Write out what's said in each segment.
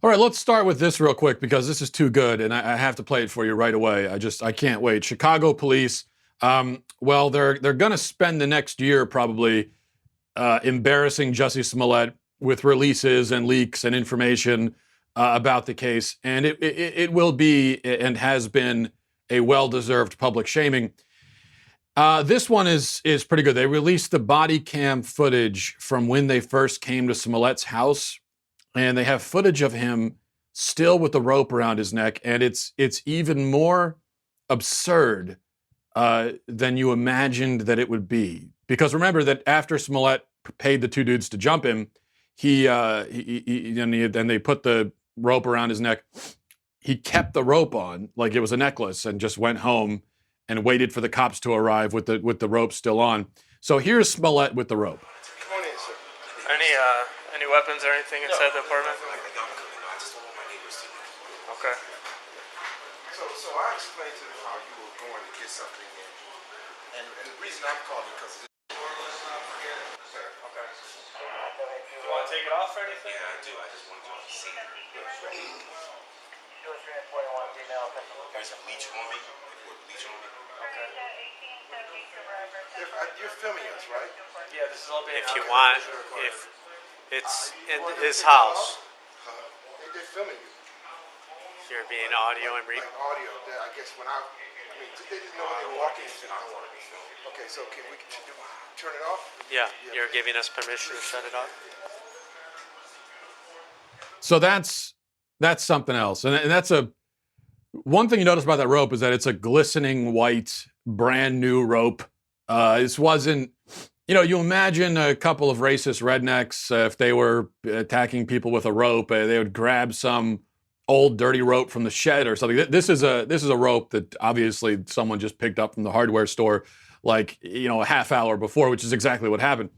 All right, let's start with this real quick because this is too good, and I have to play it for you right away. I can't wait. Chicago police. Well, they're going to spend the next year probably embarrassing Jussie Smollett with releases and leaks and information about the case, and it will be and has been a well-deserved public shaming. This one is pretty good. They released the body cam footage from when they first came to Smollett's house, and they have footage of him still with the rope around his neck, and it's even more absurd than you imagined that it would be. Because remember that after Smollett paid the two dudes to jump him, then they put the rope around his neck. He kept the rope on like it was a necklace and just went home and waited for the cops to arrive with the rope still on. So here's Smollett with the rope. Any weapons or anything inside the apartment? Okay. So I explained to them how you were going to get something in, and the reason I'm calling because. Okay. You want to take it off or anything? Yeah, I do. I just want to see it. There's a bleach on me. Bleach on me. Okay. You're filming us, right? Yeah, this is all being. If you want, if it's in his house, They're filming you. you're being audio and Like audio. I guess when I mean, they didn't know when they were walking into the house. Okay, so can we turn it off? yeah, you're giving us permission to shut it off. So that's something else, and that's one thing you notice about that rope is that it's a glistening white, brand new rope. This wasn't, you imagine a couple of racist rednecks if they were attacking people with a rope, they would grab some old dirty rope from the shed or something. This is a rope that obviously someone just picked up from the hardware store, like a half hour before, which is exactly what happened.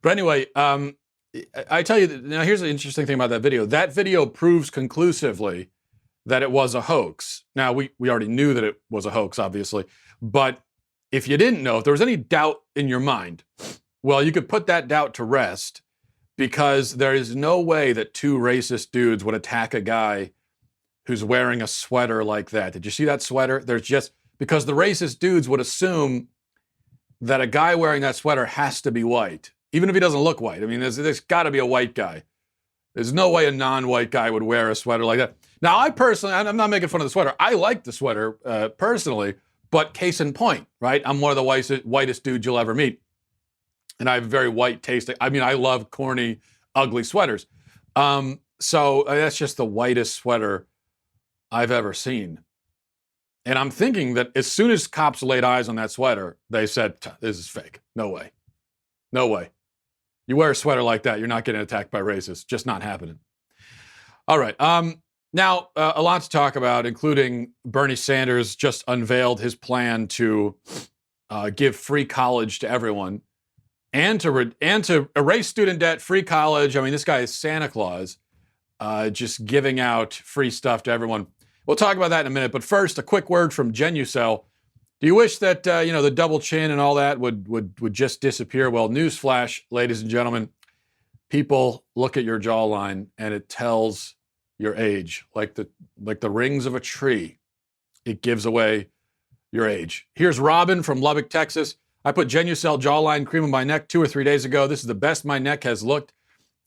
But anyway, I tell you, now here's the interesting thing about that video. That video proves conclusively that it was a hoax. Now, we already knew that it was a hoax, obviously. But if you didn't know, if there was any doubt in your mind, well, you could put that doubt to rest because there is no way that two racist dudes would attack a guy who's wearing a sweater like that. Did you see that sweater? Because the racist dudes would assume that a guy wearing that sweater has to be white, even if he doesn't look white. I mean, there's got to be a white guy. There's no way a non-white guy would wear a sweater like that. Now, I'm not making fun of the sweater. I like the sweater personally, but case in point, right? I'm one of the whitest dudes you'll ever meet. And I have very white taste. I mean, I love corny, ugly sweaters. So that's just the whitest sweater I've ever seen. And I'm thinking that as soon as cops laid eyes on that sweater, they said, this is fake. No way. No way. You wear a sweater like that, you're not getting attacked by racists. Just not happening. All right. Now, a lot to talk about, including Bernie Sanders just unveiled his plan to give free college to everyone and to erase student debt, free college. I mean, this guy is Santa Claus, just giving out free stuff to everyone. We'll talk about that in a minute. But first, a quick word from Genucel. Do you wish that, the double chin and all that would just disappear? Well, newsflash, ladies and gentlemen, people look at your jawline and it tells your age, like the rings of a tree. It gives away your age. Here's Robin from Lubbock, Texas. I put Genucel jawline cream on my neck 2 or 3 days ago. This is the best my neck has looked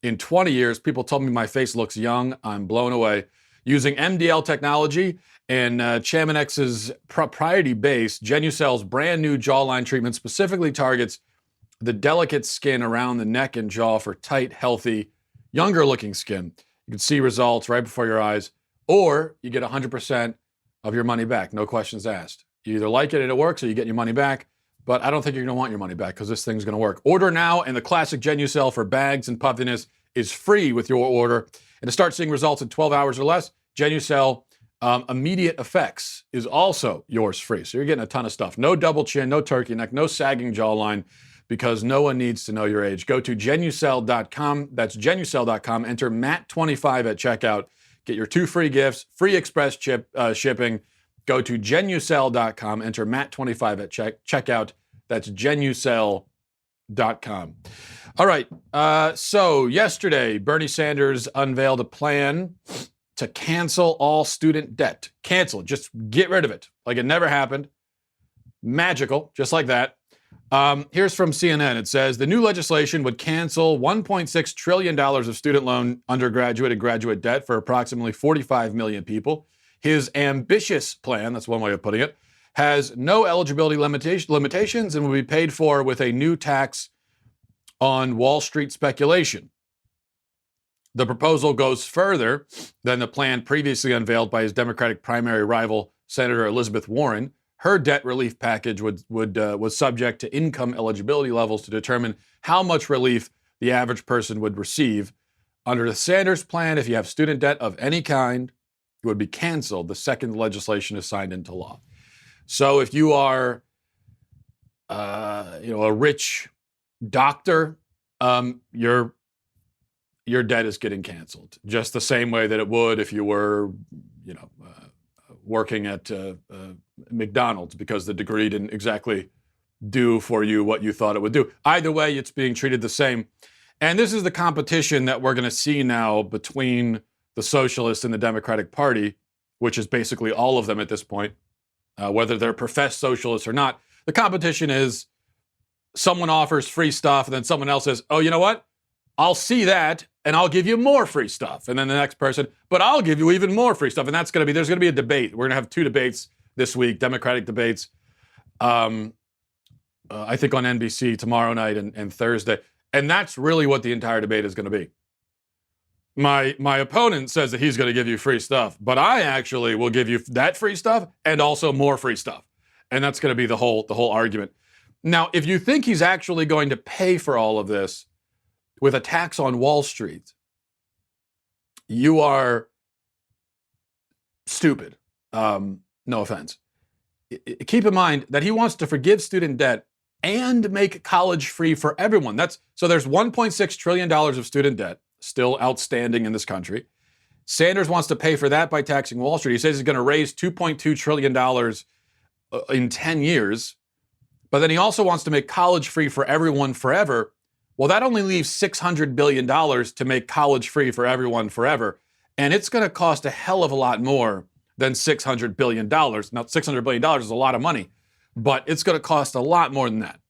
in 20 years. People told me my face looks young. I'm blown away. Using MDL technology and Chamonix's proprietary base, Genucel's brand new jawline treatment specifically targets the delicate skin around the neck and jaw for tight, healthy, younger-looking skin. You can see results right before your eyes, or you get 100% of your money back, no questions asked. You either like it and it works, or you get your money back, but I don't think you're going to want your money back because this thing's going to work. Order now, and the classic Genucel for bags and puffiness is free with your order. And to start seeing results in 12 hours or less, Genucel Immediate Effects is also yours free. So you're getting a ton of stuff. No double chin, no turkey neck, no sagging jawline, because no one needs to know your age. Go to Genucel.com. That's Genucel.com. Enter Matt25 at checkout. Get your 2 free gifts, free express shipping. Go to Genucel.com. Enter Matt25 at checkout. That's Genucel.com. All right. So yesterday, Bernie Sanders unveiled a plan to cancel all student debt. Cancel it. Just get rid of it. Like it never happened. Magical, just like that. Here's from CNN. It says the new legislation would cancel $1.6 trillion of student loan, undergraduate, and graduate debt for approximately 45 million people. His ambitious plan, that's one way of putting it, has no eligibility limitations and will be paid for with a new tax on Wall Street speculation. The proposal goes further than the plan previously unveiled by his Democratic primary rival, Senator Elizabeth Warren. Her debt relief package was subject to income eligibility levels to determine how much relief the average person would receive. Under the Sanders plan, if you have student debt of any kind, it would be canceled the second the legislation is signed into law. So if you are, a rich doctor, your debt is getting canceled, just the same way that it would if you were, working at McDonald's, because the degree didn't exactly do for you what you thought it would do. Either way, it's being treated the same. And this is the competition that we're going to see now between the socialists and the Democratic Party, which is basically all of them at this point, whether they're professed socialists or not. The competition is someone offers free stuff and then someone else says, oh, you know what? I'll see that and I'll give you more free stuff. And then the next person, but I'll give you even more free stuff. And there's going to be a debate. We're going to have 2 debates this week, Democratic debates, I think on NBC tomorrow night and Thursday. And that's really what the entire debate is going to be. My opponent says that he's going to give you free stuff, but I actually will give you that free stuff and also more free stuff. And that's going to be the whole argument. Now, if you think he's actually going to pay for all of this with a tax on Wall Street, you are stupid. No offense. Keep in mind that he wants to forgive student debt and make college free for everyone. So there's $1.6 trillion of student debt still outstanding in this country. Sanders wants to pay for that by taxing Wall Street. He says he's going to raise $2.2 trillion in 10 years. But then he also wants to make college free for everyone forever. Well, that only leaves $600 billion to make college free for everyone forever. And it's going to cost a hell of a lot more than $600 billion. Now, $600 billion is a lot of money, but it's going to cost a lot more than that.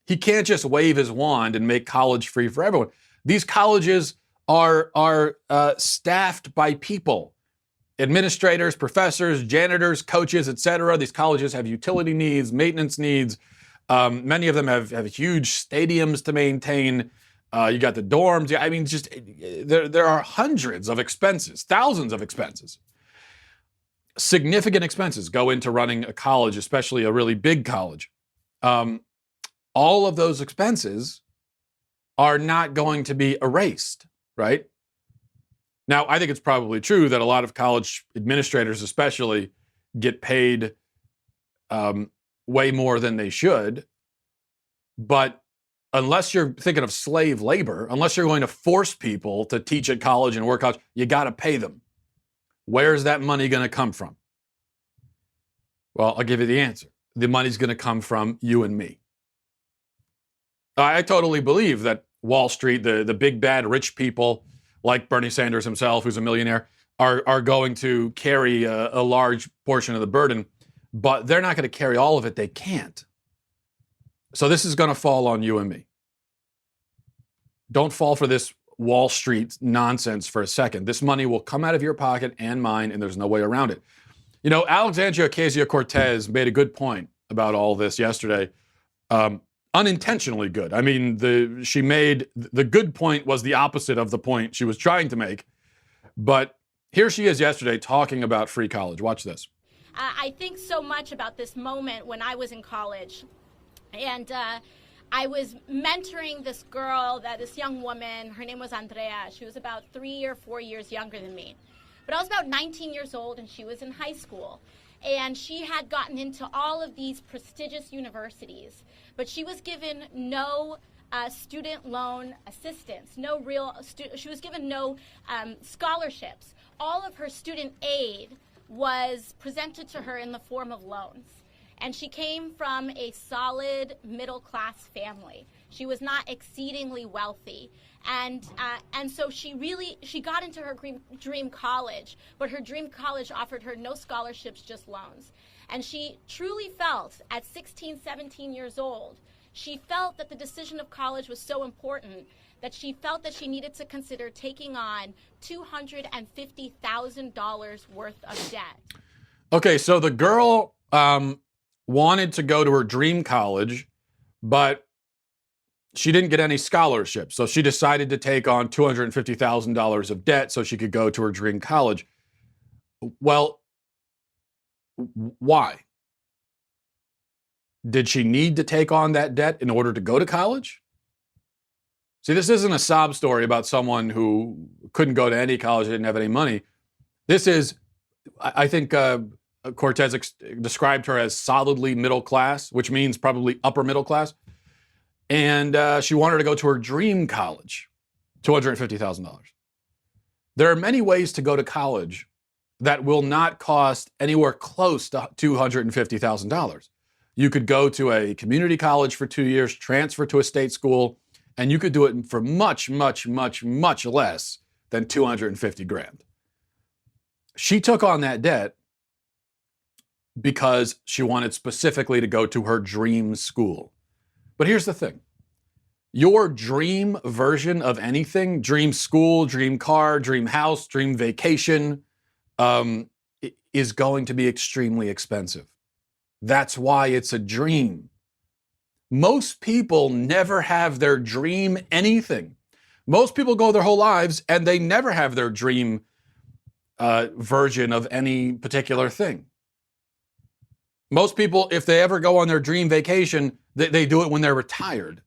He can't just wave his wand and make college free for everyone. These colleges are staffed by people, administrators, professors, janitors, coaches, etc. These colleges have utility needs, maintenance needs. Many of them have huge stadiums to maintain. You got the dorms. I mean, just there are hundreds of expenses, thousands of expenses. Significant expenses go into running a college, especially a really big college. All of those expenses are not going to be erased, right? Now, I think it's probably true that a lot of college administrators especially get paid way more than they should. But unless you're thinking of slave labor, unless you're going to force people to teach at college and work college, you got to pay them. Where's that money going to come from? Well, I'll give you the answer. The money's going to come from you and me. I totally believe that Wall Street, the big bad rich people like Bernie Sanders himself, who's a millionaire, are going to carry a large portion of the burden, but they're not going to carry all of it. They can't. So this is going to fall on you and me. Don't fall for this Wall Street nonsense for a second. This money will come out of your pocket and mine, and there's no way around it. You know, Alexandria Ocasio-Cortez made a good point about all this yesterday. Unintentionally good. I mean, the good point was the opposite of the point she was trying to make. But here she is yesterday talking about free college. Watch this. I think so much about this moment when I was in college. And I was mentoring this girl, this young woman. Her name was Andrea. She was about 3 or 4 years younger than me. But I was about 19 years old, and she was in high school. And she had gotten into all of these prestigious universities. But she was given no student loan assistance, she was given no scholarships. All of her student aid was presented to her in the form of loans. And she came from a solid middle-class family. She was not exceedingly wealthy. And so she got into her dream college, but her dream college offered her no scholarships, just loans. And she truly felt at 16, 17 years old, she felt that the decision of college was so important that she felt that she needed to consider taking on $250,000 worth of debt. Okay, so the girl wanted to go to her dream college, but she didn't get any scholarships. So she decided to take on $250,000 of debt so she could go to her dream college. Well, why? Did she need to take on that debt in order to go to college? See, this isn't a sob story about someone who couldn't go to any college, didn't have any money. This is, I think Cortez described her as solidly middle class, which means probably upper middle class. And she wanted to go to her dream college, $250,000. There are many ways to go to college that will not cost anywhere close to $250,000. You could go to a community college for 2 years, transfer to a state school, and you could do it for much, much, much, much less than $250,000. She took on that debt because she wanted specifically to go to her dream school. But here's the thing. Your dream version of anything, dream school, dream car, dream house, dream vacation, is going to be extremely expensive. That's why it's a dream. Most people never have their dream anything. Most people go their whole lives and they never have their dream version of any particular thing. Most people, if they ever go on their dream vacation, they do it when they're retired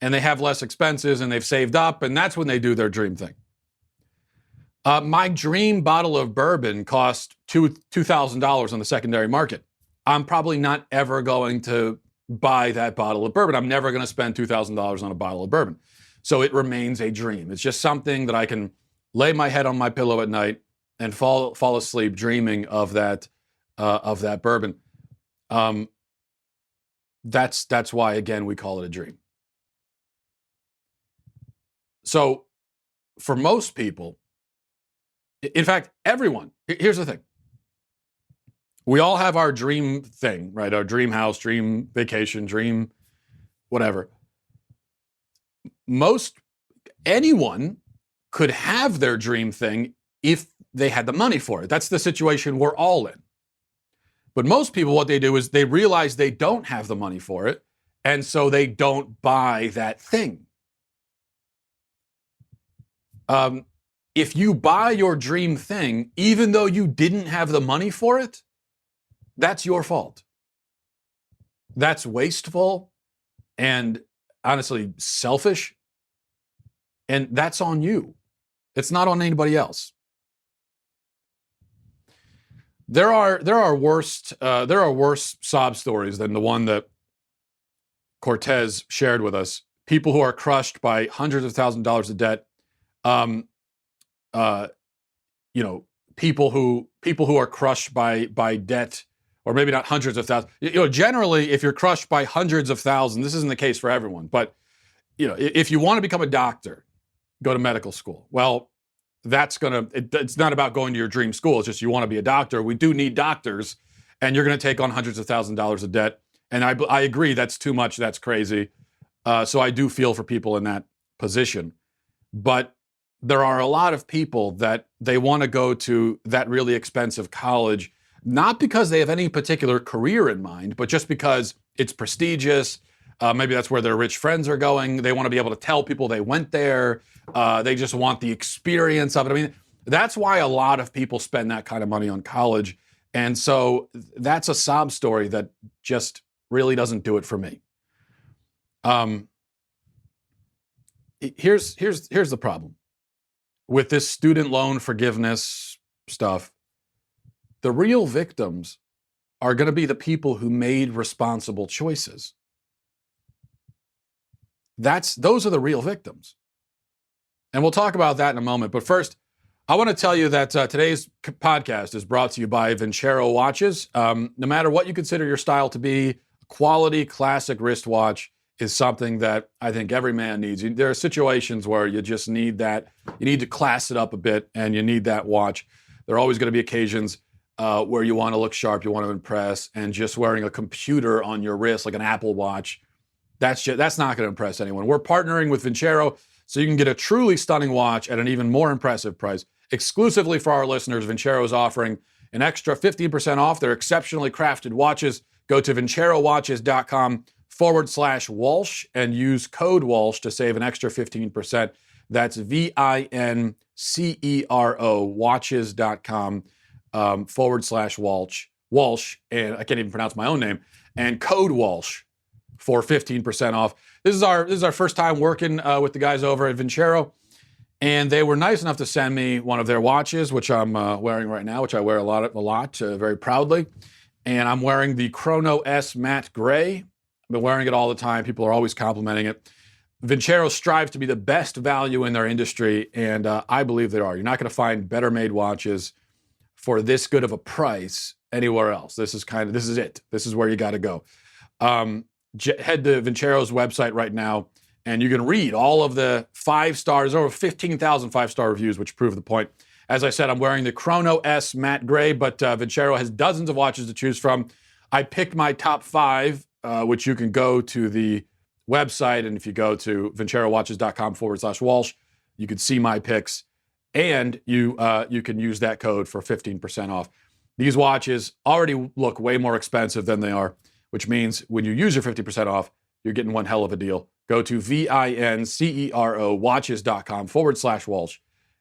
and they have less expenses and they've saved up, and that's when they do their dream thing. My dream bottle of bourbon cost $2,000 on the secondary market. I'm probably not ever going to buy that bottle of bourbon. I'm never going to spend $2,000 on a bottle of bourbon. So it remains a dream. It's just something that I can lay my head on my pillow at night and fall asleep dreaming of that bourbon. That's why, again, we call it a dream. So for most people, in fact, everyone, here's the thing. We all have our dream thing, right? Our dream house, dream vacation, dream whatever. Anyone could have their dream thing if they had the money for it. That's the situation we're all in. But most people, what they do is they realize they don't have the money for it, and so they don't buy that thing. If you buy your dream thing, even though you didn't have the money for it, that's your fault. That's wasteful and honestly selfish, and that's on you. It's not on anybody else. There are worse sob stories than the one that Cortez shared with us. People who are crushed by hundreds of thousands of dollars of debt. People who are crushed by debt, or maybe not hundreds of thousands. Generally, if you're crushed by hundreds of thousands, this isn't the case for everyone, but if you want to become a doctor, go to medical school. Well, it's not about going to your dream school. It's just you want to be a doctor. We do need doctors, and you're going to take on hundreds of thousands of dollars of debt. And I agree, that's too much. That's crazy. So I do feel for people in that position. But there are a lot of people that they want to go to that really expensive college, not because they have any particular career in mind, but just because it's prestigious. Maybe that's where their rich friends are going. They want to be able to tell people they went there. They just want the experience of it. I mean, that's why a lot of people spend that kind of money on college. And so that's a sob story that just really doesn't do it for me. Here's the problem with this student loan forgiveness stuff. The real victims are going to be the people who made responsible choices. Those are the real victims. And we'll talk about that in a moment. But first, I want to tell you that today's podcast is brought to you by Vincero watches. No matter what you consider your style to be, a quality classic wristwatch is something that I think every man needs. There are situations where you just need that. You need to class it up a bit, and you need that watch. There are always going to be occasions where you want to look sharp, you want to impress, and just wearing a computer on your wrist, like an Apple Watch, that's not going to impress anyone. We're partnering with Vincero, so you can get a truly stunning watch at an even more impressive price. Exclusively for our listeners, Vincero is offering an extra 15% off their exceptionally crafted watches. Go to vincerowatches.com/Walsh and use code Walsh to save an extra 15%. That's VINCERO watches.com/Walsh, and I can't even pronounce my own name, and code Walsh for 15% off. This is our first time working with the guys over at Vincero, and they were nice enough to send me one of their watches, which I'm wearing right now, which I wear a lot, very proudly. And I'm wearing the Chrono S Matte Gray. I've been wearing it all the time. People are always complimenting it. Vincero strives to be the best value in their industry, and I believe they are. You're not going to find better made watches for this good of a price anywhere else. This is it. This is where you got to go. Head to Vincero's website right now, and you can read all of the 5-stars, over 15,000 5-star reviews, which prove the point. As I said, I'm wearing the Chrono S Matte Gray, but Vincero has dozens of watches to choose from. I picked my top 5, which you can go to the website, and if you go to vincerowatches.com/Walsh, you can see my picks, and you can use that code for 15% off. These watches already look way more expensive than they are, which means when you use your 50% off, you're getting one hell of a deal. Go to VINCERO watches.com/Walsh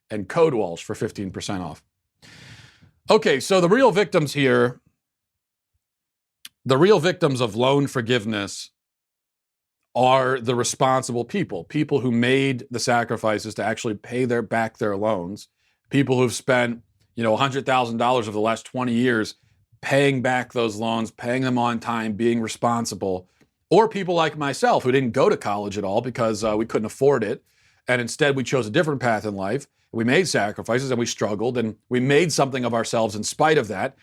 and code Walsh for 15% off. Okay, so the real victims here, the real victims of loan forgiveness are the responsible people who made the sacrifices to actually pay back their loans, people who've spent, $100,000 over the last 20 years paying back those loans, paying them on time, being responsible, or people like myself who didn't go to college at all because we couldn't afford it, and instead we chose a different path in life. We made sacrifices and we struggled and we made something of ourselves in spite of that.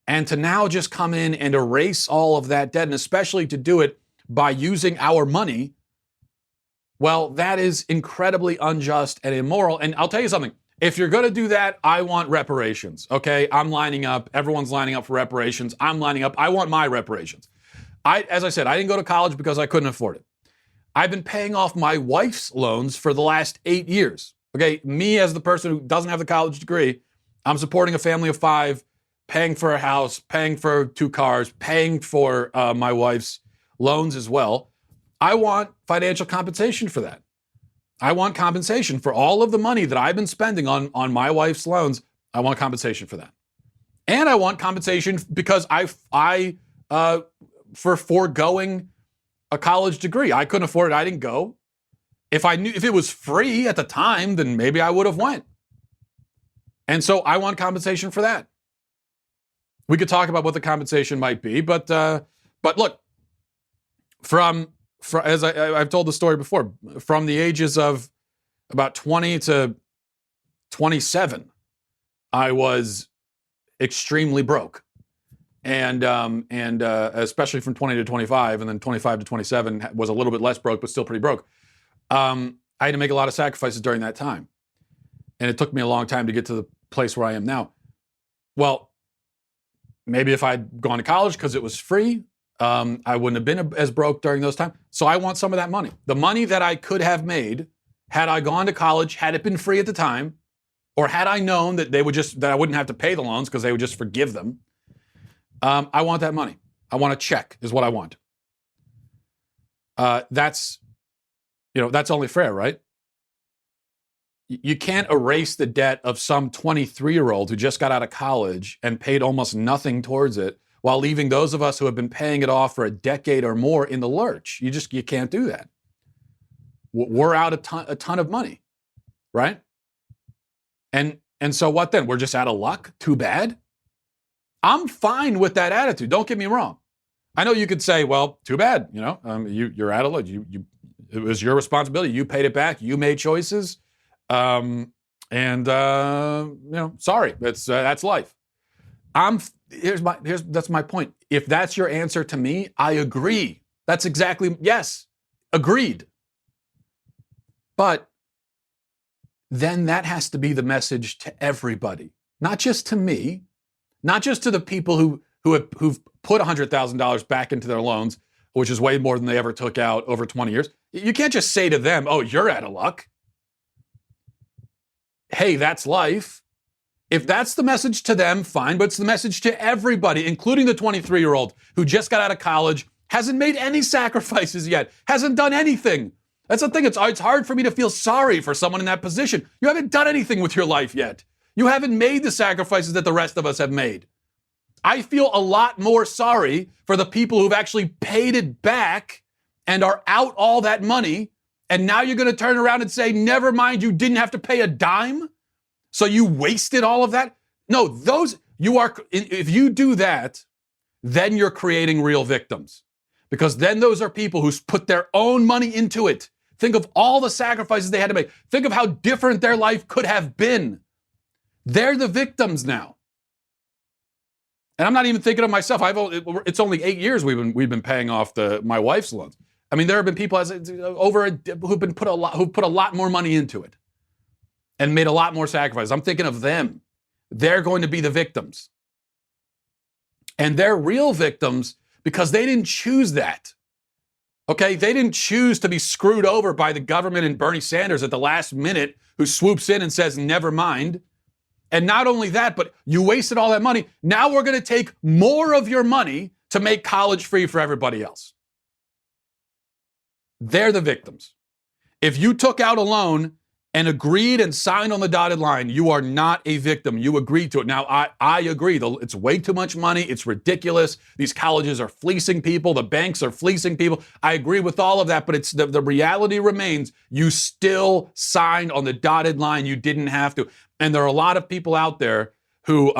And to now just come in and erase all of that debt, and especially to do it by using our money, well, that is incredibly unjust and immoral. And I'll tell you something. If you're going to do that, I want reparations, okay? I'm lining up. Everyone's lining up for reparations. I'm lining up. I want my reparations. As I said, I didn't go to college because I couldn't afford it. I've been paying off my wife's loans for the last 8 years, okay? Me as the person who doesn't have the college degree, I'm supporting a family of 5, paying for a house, paying for 2 cars, paying for my wife's loans as well. I want financial compensation for that. I want compensation for all of the money that I've been spending on my wife's loans. I want compensation for that. And I want compensation because for foregoing a college degree. I couldn't afford it. I didn't go. If it was free at the time, then maybe I would have went. And so I want compensation for that. We could talk about what the compensation might be, but look, as I've told the story before, from the ages of about 20 to 27, I was extremely broke. And especially from 20 to 25, and then 25 to 27 was a little bit less broke, but still pretty broke. I had to make a lot of sacrifices during that time. And it took me a long time to get to the place where I am now. Well, maybe if I'd gone to college because it was free, I wouldn't have been as broke during those times. So I want some of that money. The money that I could have made had I gone to college, had it been free at the time, or had I known that that I wouldn't have to pay the loans because they would just forgive them. I want that money. I want a check is what I want. That's only fair, right? You can't erase the debt of some 23-year-old who just got out of college and paid almost nothing towards it, while leaving those of us who have been paying it off for a decade or more in the lurch. You can't do that. We're out a ton of money, right? And so what then? We're just out of luck? Too bad? I'm fine with that attitude. Don't get me wrong. I know you could say, well, too bad. You're out of luck. It was your responsibility. You paid it back. You made choices. Sorry. That's life. That's my point. If that's your answer to me, I agree. That's exactly, yes. Agreed. But then that has to be the message to everybody, not just to me, not just to the people who've put $100,000 back into their loans, which is way more than they ever took out over 20 years. You can't just say to them, oh, you're out of luck. Hey, that's life. If that's the message to them, fine, but it's the message to everybody, including the 23-year-old who just got out of college, hasn't made any sacrifices yet, hasn't done anything. That's the thing. It's hard for me to feel sorry for someone in that position. You haven't done anything with your life yet. You haven't made the sacrifices that the rest of us have made. I feel a lot more sorry for the people who've actually paid it back and are out all that money, and now you're going to turn around and say, never mind, you didn't have to pay a dime, so you wasted all of that? No, if you do that, then you're creating real victims. Because then those are people who's put their own money into it. Think of all the sacrifices they had to make. Think of how different their life could have been. They're the victims now. And I'm not even thinking of myself. It's only 8 years we've been paying off my wife's loans. I mean, there have been people who've put a lot more money into it and made a lot more sacrifices. I'm thinking of them. They're going to be the victims. And they're real victims because they didn't choose that. Okay? They didn't choose to be screwed over by the government and Bernie Sanders at the last minute, who swoops in and says, never mind. And not only that, but you wasted all that money. Now we're going to take more of your money to make college free for everybody else. They're the victims. If you took out a loan and agreed and signed on the dotted line, you are not a victim. You agreed to it. Now, I agree. It's way too much money. It's ridiculous. These colleges are fleecing people. The banks are fleecing people. I agree with all of that, but it's the reality remains you still signed on the dotted line. You didn't have to. And there are a lot of people out there who,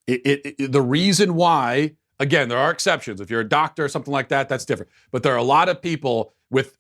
the reason why, again, there are exceptions. If you're a doctor or something like that, that's different. But there are a lot of people with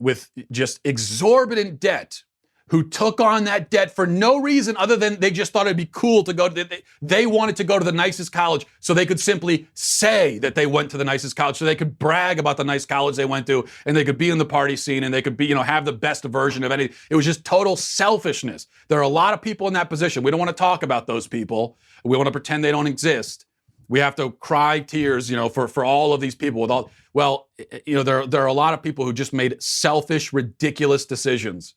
just exorbitant debt who took on that debt for no reason other than they just thought it'd be cool to go to, they wanted to go to the nicest college so they could simply say that they went to the nicest college, so they could brag about the nice college they went to, and they could be in the party scene, and they could be, have the best version of anything. It was just total selfishness. There are a lot of people in that position. We don't want to talk about those people. We want to pretend they don't exist. We have to cry tears, for all of these people. There are a lot of people who just made selfish, ridiculous decisions.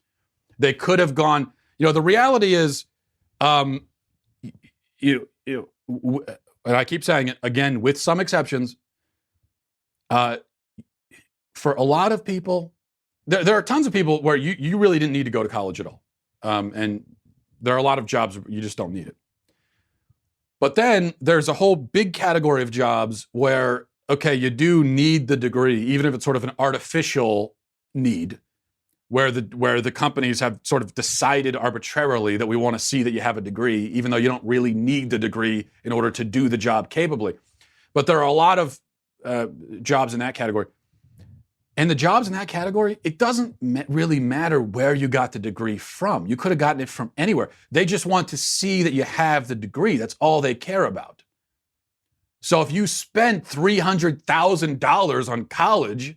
They could have gone, the reality is, and I keep saying it again, with some exceptions, for a lot of people, there are tons of people where you really didn't need to go to college at all. And there are a lot of jobs where you just don't need it. But then there's a whole big category of jobs where, okay, you do need the degree, even if it's sort of an artificial need, where the companies have sort of decided arbitrarily that we want to see that you have a degree, even though you don't really need the degree in order to do the job capably. But there are a lot of jobs in that category. And the jobs in that category, it doesn't really matter where you got the degree from. You could have gotten it from anywhere. They just want to see that you have the degree. That's all they care about. So if you spent $300,000 on college,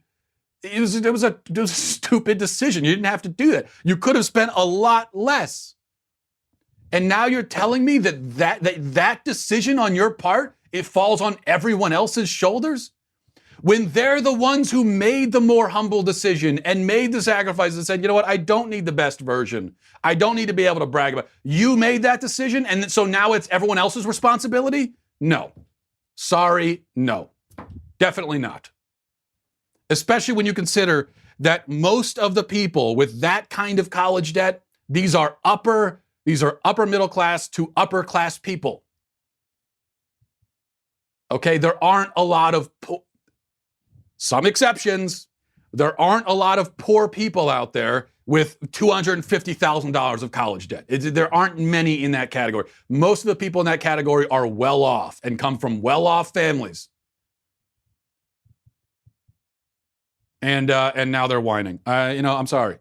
it was a stupid decision. You didn't have to do that. You could have spent a lot less. And now you're telling me that decision on your part, it falls on everyone else's shoulders? When they're the ones who made the more humble decision and made the sacrifices and said, you know what, I don't need the best version. I don't need to be able to brag about it. You made that decision, and so now it's everyone else's responsibility? No. Sorry, no. Definitely not. Especially when you consider that most of the people with that kind of college debt, these are upper middle class to upper class people. Okay, there aren't a lot of, some exceptions, there aren't a lot of poor people out there with $250,000 of college debt. There aren't many in that category. Most of the people in that category are well off and come from well-off families. And now they're whining. I'm sorry.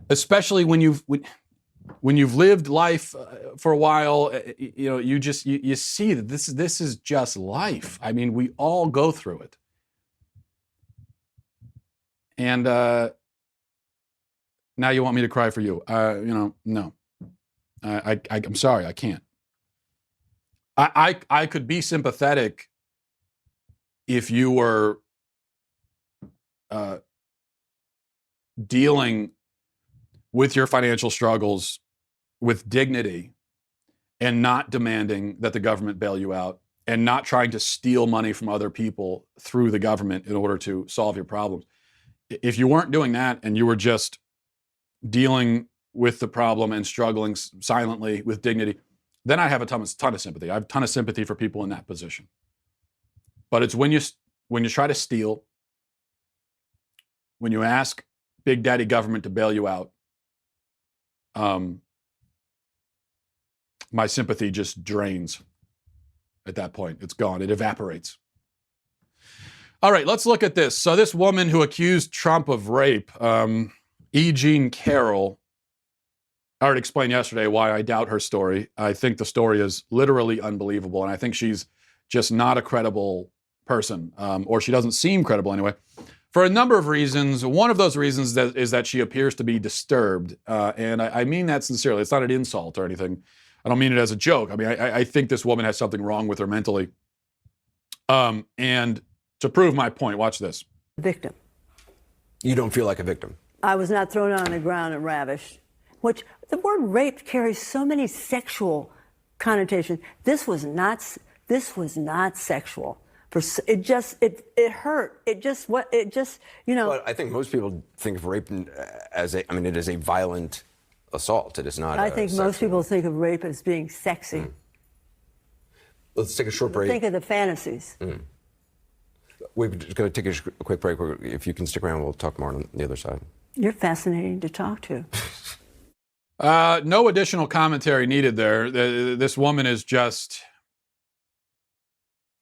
especially when when you've lived life for a while, you see that this is just life. I mean, we all go through it. And now you want me to cry for you? No. I'm sorry, I can't. I could be sympathetic if you were dealing with your financial struggles with dignity and not demanding that the government bail you out and not trying to steal money from other people through the government in order to solve your problems. If you weren't doing that and you were just dealing with the problem and struggling silently with dignity, then I have a ton of sympathy. I have a ton of sympathy for people in that position. But it's when you try to steal, when you ask Big Daddy government to bail you out, my sympathy just drains at that point. It's gone. It evaporates. All right, let's look at this. So this woman who accused Trump of rape, E. Jean Carroll, I already explained yesterday why I doubt her story. I think the story is literally unbelievable, and I think she's just not a credible person, or she doesn't seem credible anyway, for a number of reasons. One of those reasons is that she appears to be disturbed, and I mean that sincerely. It's not an insult or anything. I don't mean it as a joke. I mean, I think this woman has something wrong with her mentally. And to prove my point, watch this. Victim. You don't feel like a victim? I was not thrown on the ground and ravished. Which the word rape carries so many sexual connotations. This was not sexual. It hurt. It just. Well, I think most people think of rape as it is a violent assault. It is not. I think most people think of rape as being sexy. Let's take a short break. Think of the fantasies. We're just going to take a quick break. If you can stick around, we'll talk more on the other side. You're fascinating to talk to. No additional commentary needed there. This woman is just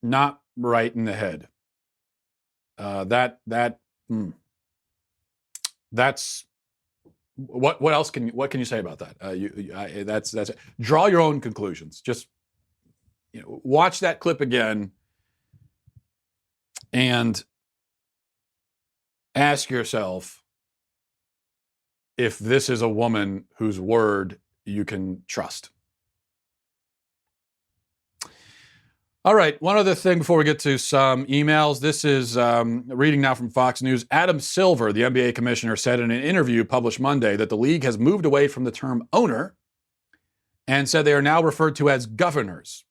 not right in the head. That's what else can you say about that? That's draw your own conclusions. Just watch that clip again and ask yourself if this is a woman whose word you can trust. All right, one other thing before we get to some emails. This is reading now from Fox News. Adam Silver, the NBA commissioner, said in an interview published Monday that the league has moved away from the term owner and said they are now referred to as governors.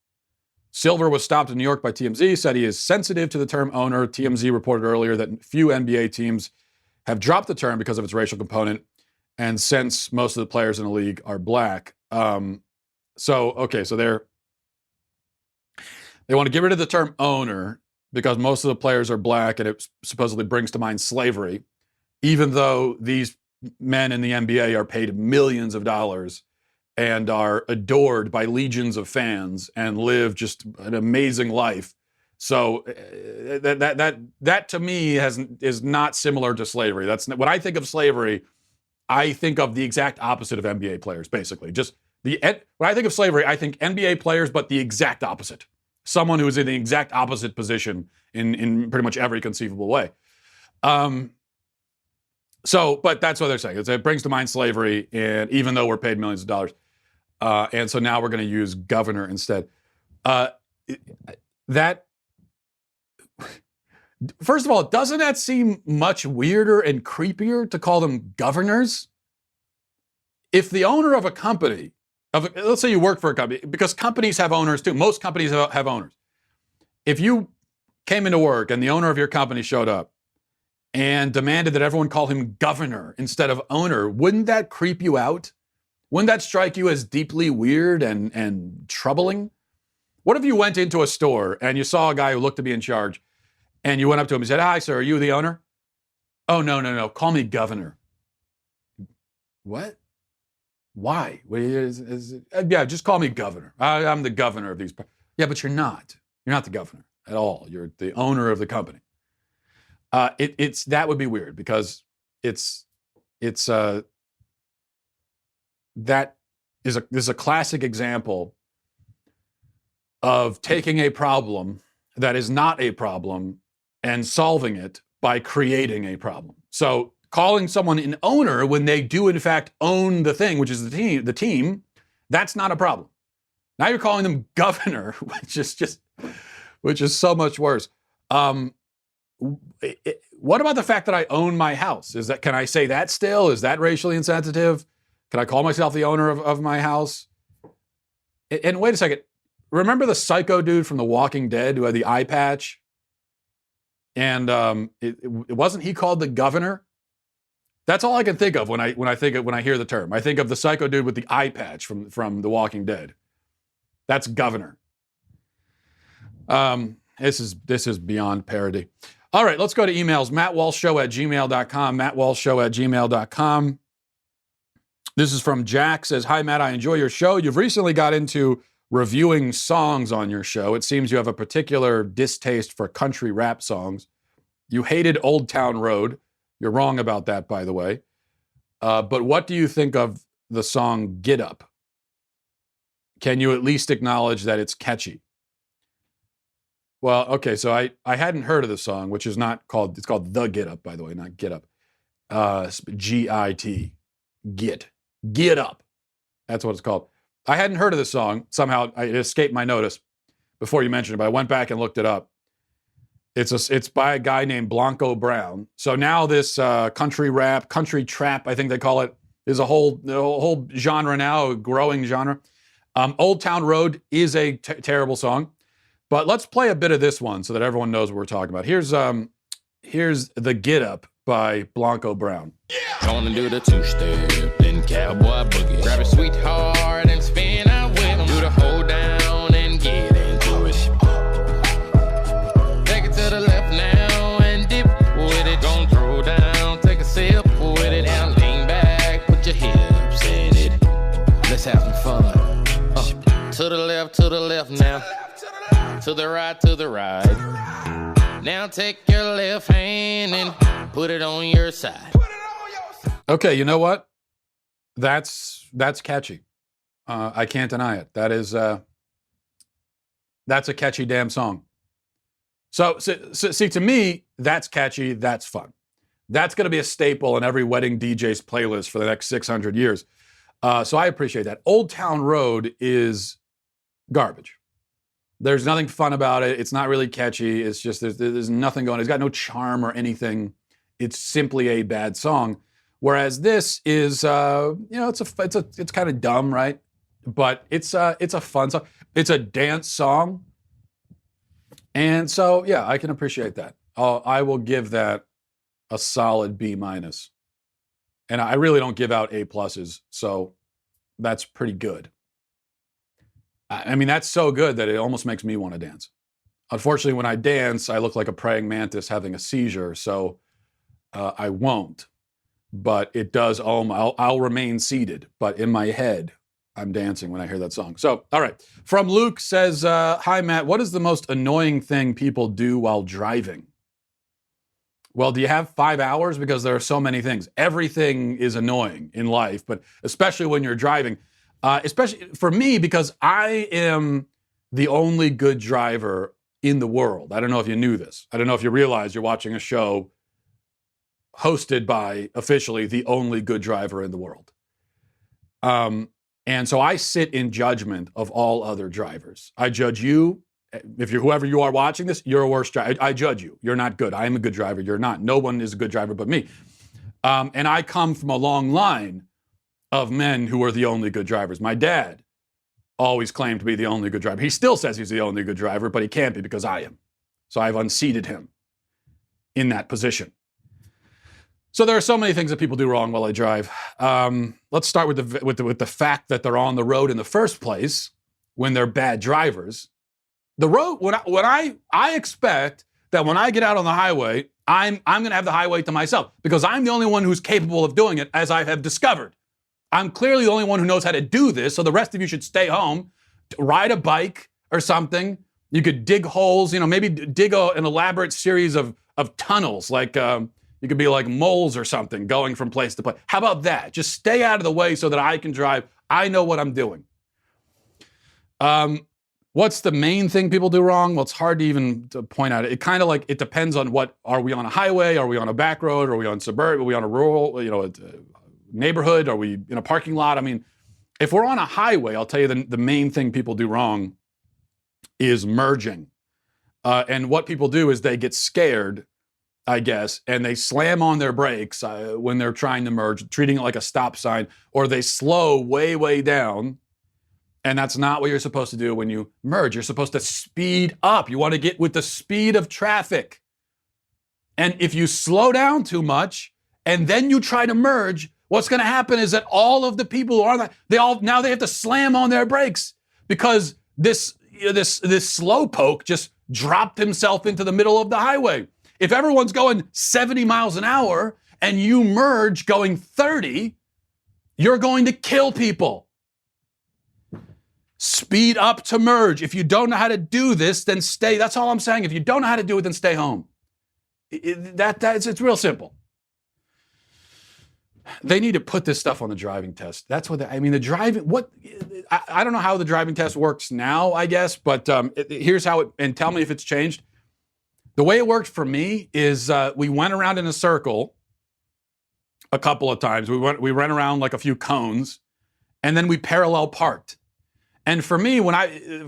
Silver was stopped in New York by TMZ, said he is sensitive to the term owner. TMZ reported earlier that few NBA teams have dropped the term because of its racial component, and since most of the players in the league are black. So they want to get rid of the term owner because most of the players are black and it supposedly brings to mind slavery, even though these men in the NBA are paid millions of dollars and are adored by legions of fans and live just an amazing life. So that to me is not similar to slavery. That's when I think of slavery, I think of the exact opposite of NBA players, basically. When I think of slavery, I think NBA players, but the exact opposite. Someone who is in the exact opposite position in pretty much every conceivable way. But that's what they're saying. It brings to mind slavery, and even though we're paid millions of dollars. And so now we're going to use governor instead. First of all, doesn't that seem much weirder and creepier to call them governors? If the owner of a company, let's say you work for a company, because companies have owners too. Most companies have owners. If you came into work and the owner of your company showed up and demanded that everyone call him governor instead of owner, wouldn't that creep you out? Wouldn't that strike you as deeply weird and troubling? What if you went into a store and you saw a guy who looked to be in charge and you went up to him and said, "Hi, sir, are you the owner?" "Oh, no, call me governor." What? Why? Yeah, just call me governor. I'm the governor of these. Yeah, but you're not. You're not the governor at all. You're the owner of the company. That would be weird because that is a classic example of taking a problem that is not a problem and solving it by creating a problem. So calling someone an owner when they do in fact own the thing, which is the team, that's not a problem. Now you're calling them governor, which is so much worse. What about the fact that I own my house? Can I say that still? Is that racially insensitive? Can I call myself the owner of my house? And wait a second. Remember the psycho dude from The Walking Dead who had the eye patch? And wasn't he called the governor? That's all I can think of when I hear the term. I think of the psycho dude with the eye patch from The Walking Dead. That's governor. This is beyond parody. All right, let's go to emails. MattWalshShow@gmail.com. MattWalshShow@gmail.com. This is from Jack. Says, "Hi, Matt. I enjoy your show. You've recently got into reviewing songs on your show. It seems you have a particular distaste for country rap songs. You hated Old Town Road. You're wrong about that, by the way. But what do you think of the song Get Up? Can you at least acknowledge that it's catchy?" Well, okay, so I hadn't heard of the song, which is not called, it's called The Get Up, by the way, not Get Up. G-I-T. Get Up. That's what it's called. I hadn't heard of the song. Somehow it escaped my notice before you mentioned it, but I went back and looked it up. It's by a guy named Blanco Brown. So now this country rap, country trap, I think they call it, is a whole genre now, a growing genre. Old Town Road is a terrible song, but let's play a bit of this one so that everyone knows what we're talking about. Here's The Get Up by Blanco Brown. Gonna do the two-step, then cowboy boogie. Grab a sweetheart and spin out with him. Do the hold down and get into it. Take it to the left now and dip with it. Gonna throw down, take a sip with it. And lean back, put your hips in it. Let's have some fun. To the left now. To the right. Now take your left hand and put it on your side. Okay, you know what? That's catchy. I can't deny it. That's a catchy damn song. So see, to me, that's catchy, that's fun. That's going to be a staple in every wedding DJ's playlist for the next 600 years. So I appreciate that. Old Town Road is garbage. There's nothing fun about it. It's not really catchy. It's just there's nothing going. It's got no charm or anything. It's simply a bad song. Whereas this is, it's kind of dumb, right? But it's a fun song. It's a dance song, and so yeah, I can appreciate that. I will give that a solid B-, and I really don't give out A+, so that's pretty good. I mean, that's so good that it almost makes me want to dance. Unfortunately, when I dance, I look like a praying mantis having a seizure, so I won't. But it does, I'll remain seated, but in my head, I'm dancing when I hear that song. So, all right. From Luke says, "Hi, Matt, what is the most annoying thing people do while driving?" Well, do you have 5 hours? Because there are so many things. Everything is annoying in life, but especially when you're driving. Especially for me, because I am the only good driver in the world. I don't know if you knew this. I don't know if you realize you're watching a show hosted by, officially, the only good driver in the world. And so I sit in judgment of all other drivers. I judge you. If you're whoever you are watching this, you're a worse driver. I judge you. You're not good. I am a good driver. You're not. No one is a good driver but me. And I come from a long line of men who are the only good drivers. My dad always claimed to be the only good driver. He still says he's the only good driver, but he can't be because I am. So I've unseated him in that position. So there are so many things that people do wrong while I drive. Let's start with the fact that they're on the road in the first place when they're bad drivers. The road, when I expect that when I get out on the highway, I'm going to have the highway to myself because I'm the only one who's capable of doing it, as I have discovered. I'm clearly the only one who knows how to do this, so the rest of you should stay home, ride a bike or something. You could dig holes, maybe dig an elaborate series of tunnels, like you could be like moles or something going from place to place. How about that? Just stay out of the way so that I can drive. I know what I'm doing. What's the main thing people do wrong? Well, it's hard to even to point out. It kind of like, it depends on what, are we on a highway? Are we on a back road? Are we on suburb? Are we on a rural, neighborhood? Are we in a parking lot? I mean, if we're on a highway, I'll tell you the main thing people do wrong is merging. And what people do is they get scared, I guess, and they slam on their brakes when they're trying to merge, treating it like a stop sign, or they slow way, way down. And that's not what you're supposed to do when you merge. You're supposed to speed up. You want to get with the speed of traffic. And if you slow down too much and then you try to merge, what's going to happen is that all of the people who are that, they have to slam on their brakes because this slowpoke just dropped himself into the middle of the highway. If everyone's going 70 miles an hour and you merge going 30, you're going to kill people. Speed up to merge. If you don't know how to do this, then stay. That's all I'm saying. If you don't know how to do it, then stay home. It's real simple. They need to put this stuff on the driving test. That's what I don't know how the driving test works now, I guess, but here's how and tell me if it's changed. The way it worked for me is we went around in a circle a couple of times. We ran around like a few cones, and then we parallel parked. And for me,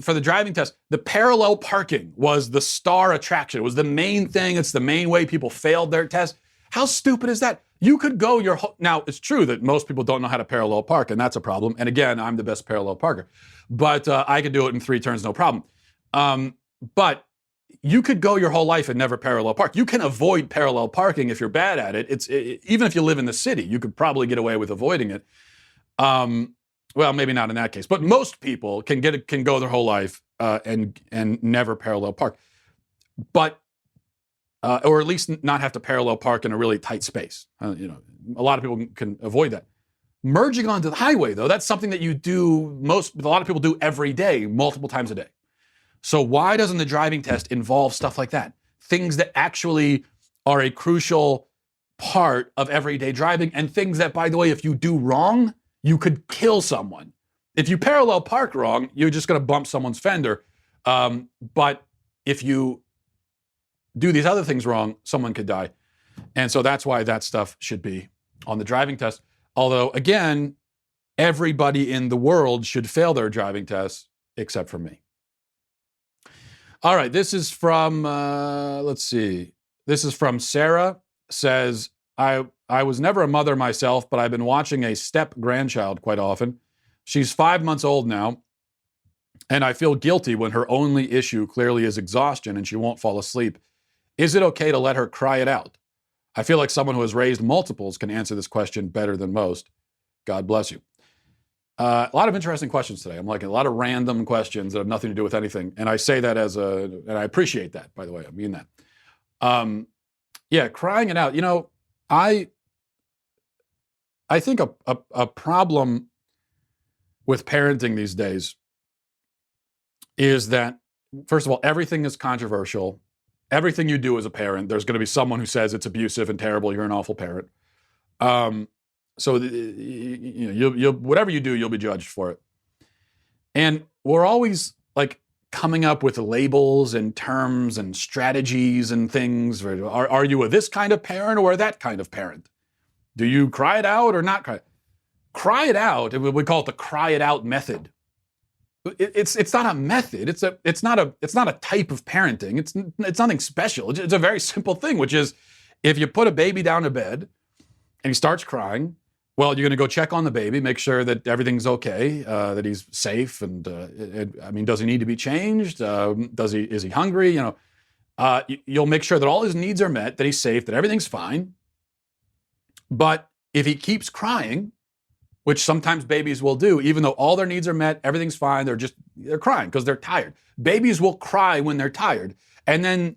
for the driving test, the parallel parking was the star attraction. It was the main thing. It's the main way people failed their test. How stupid is that? You could go now, it's true that most people don't know how to parallel park, and that's a problem. And again, I'm the best parallel parker. But I could do it in 3 turns, no problem. But you could go your whole life and never parallel park. You can avoid parallel parking if you're bad at it. Even if you live in the city, you could probably get away with avoiding it. Well, maybe not in that case, but most people can go their whole life and never parallel park, but or at least not have to parallel park in a really tight space. A lot of people can avoid that. Merging onto the highway, though, that's something that a lot of people do every day, multiple times a day. So why doesn't the driving test involve stuff like that? Things that actually are a crucial part of everyday driving, and things that, by the way, if you do wrong, you could kill someone. If you parallel park wrong, you're just going to bump someone's fender. But if you do these other things wrong, someone could die. And so that's why that stuff should be on the driving test. Although, again, everybody in the world should fail their driving tests except for me. All right, this is from, let's see. This is from Sarah. Says, I was never a mother myself, but I've been watching a step-grandchild quite often. She's 5 months old now, and I feel guilty when her only issue clearly is exhaustion and she won't fall asleep. Is it okay to let her cry it out? I feel like someone who has raised multiples can answer this question better than most. God bless you. A lot of interesting questions today. I'm like a lot of random questions that have nothing to do with anything. And I say that and I appreciate that, by the way. I mean that. Yeah, crying it out. I think a problem with parenting these days is that, first of all, everything is controversial. Everything you do as a parent, there's going to be someone who says it's abusive and terrible. You're an awful parent. So you'll whatever you do, you'll be judged for it. And we're always like coming up with labels and terms and strategies and things. Are you a this kind of parent or that kind of parent? Do you cry it out or not cry? Cry it out. We call it the cry it out method. It's not a method. It's not a type of parenting. It's nothing special. It's a very simple thing, which is if you put a baby down to bed and he starts crying, well, you're going to go check on the baby, make sure that everything's okay, that he's safe, and does he need to be changed? Is he hungry? You'll make sure that all his needs are met, that he's safe, that everything's fine. But if he keeps crying, which sometimes babies will do, even though all their needs are met, everything's fine, they're crying because they're tired. Babies will cry when they're tired. And then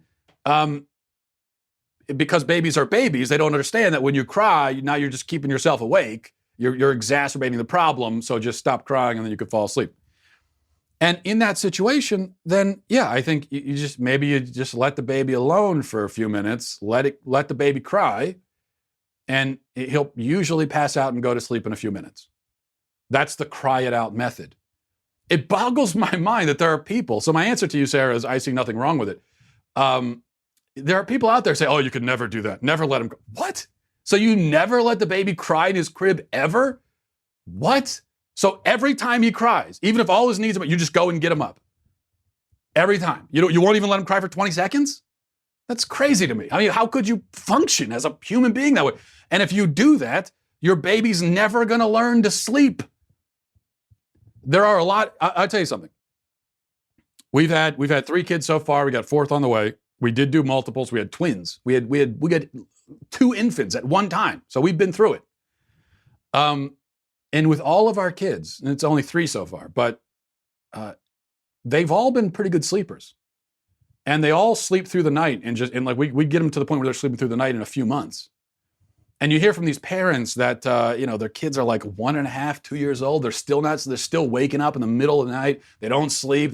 because babies are babies, they don't understand that when you cry, now you're just keeping yourself awake. You're exacerbating the problem, so just stop crying and then you could fall asleep. And in that situation, then yeah, I think you just let the baby alone for a few minutes, let the baby cry, and he'll usually pass out and go to sleep in a few minutes. That's the cry it out method. It boggles my mind that there are people. So my answer to you, Sarah, is I see nothing wrong with it. There are people out there say, oh, you could never do that. Never let him go. What? So you never let the baby cry in his crib ever? What? So every time he cries, even if all his needs are, you just go and get him up. Every time. You won't even let him cry for 20 seconds? That's crazy to me. I mean, how could you function as a human being that way? And if you do that, your baby's never going to learn to sleep. There are a lot. I'll tell you something. We've had 3 kids so far. We got 4th on the way. We did do multiples. We had twins. We got 2 infants at one time. So we've been through it. And with all of our kids, and it's only 3 so far, but they've all been pretty good sleepers. And they all sleep through the night, and like we get them to the point where they're sleeping through the night in a few months. And you hear from these parents that their kids are like 1.5, 2 years old. They're still waking up in the middle of the night. They don't sleep.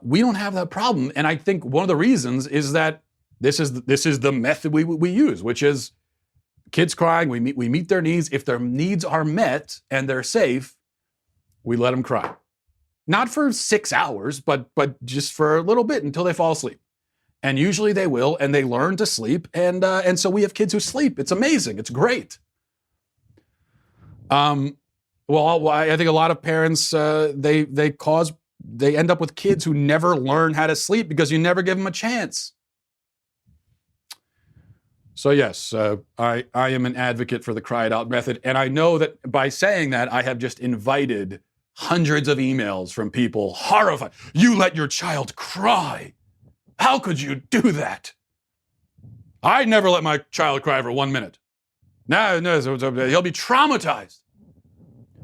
We don't have that problem. And I think one of the reasons is that this is the method we use, which is kids crying. We meet their needs. If their needs are met and they're safe, we let them cry. Not for 6 hours, but just for a little bit until they fall asleep. And usually they will, and they learn to sleep. And so we have kids who sleep. It's amazing. It's great. Well, I think a lot of parents, they end up with kids who never learn how to sleep because you never give them a chance. So yes, I am an advocate for the cry it out method. And I know that by saying that, I have just invited hundreds of emails from people horrified. You let your child cry. How could you do that? I never let my child cry for 1 minute. No, he'll be traumatized.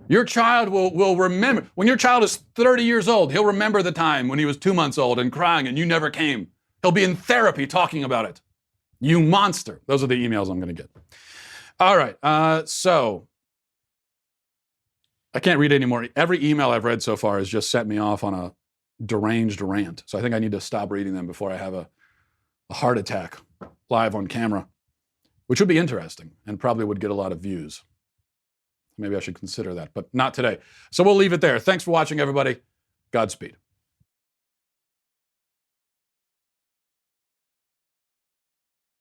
Your child will remember. When your child is 30 years old, he'll remember the time when he was 2 months old and crying and you never came. He'll be in therapy talking about it. You monster. Those are the emails I'm going to get. All right. So I can't read anymore. Every email I've read so far has just set me off on a deranged rant. So I think I need to stop reading them before I have a heart attack live on camera, which would be interesting and probably would get a lot of views. Maybe I should consider that, but not today. So we'll leave it there. Thanks for watching, everybody. Godspeed.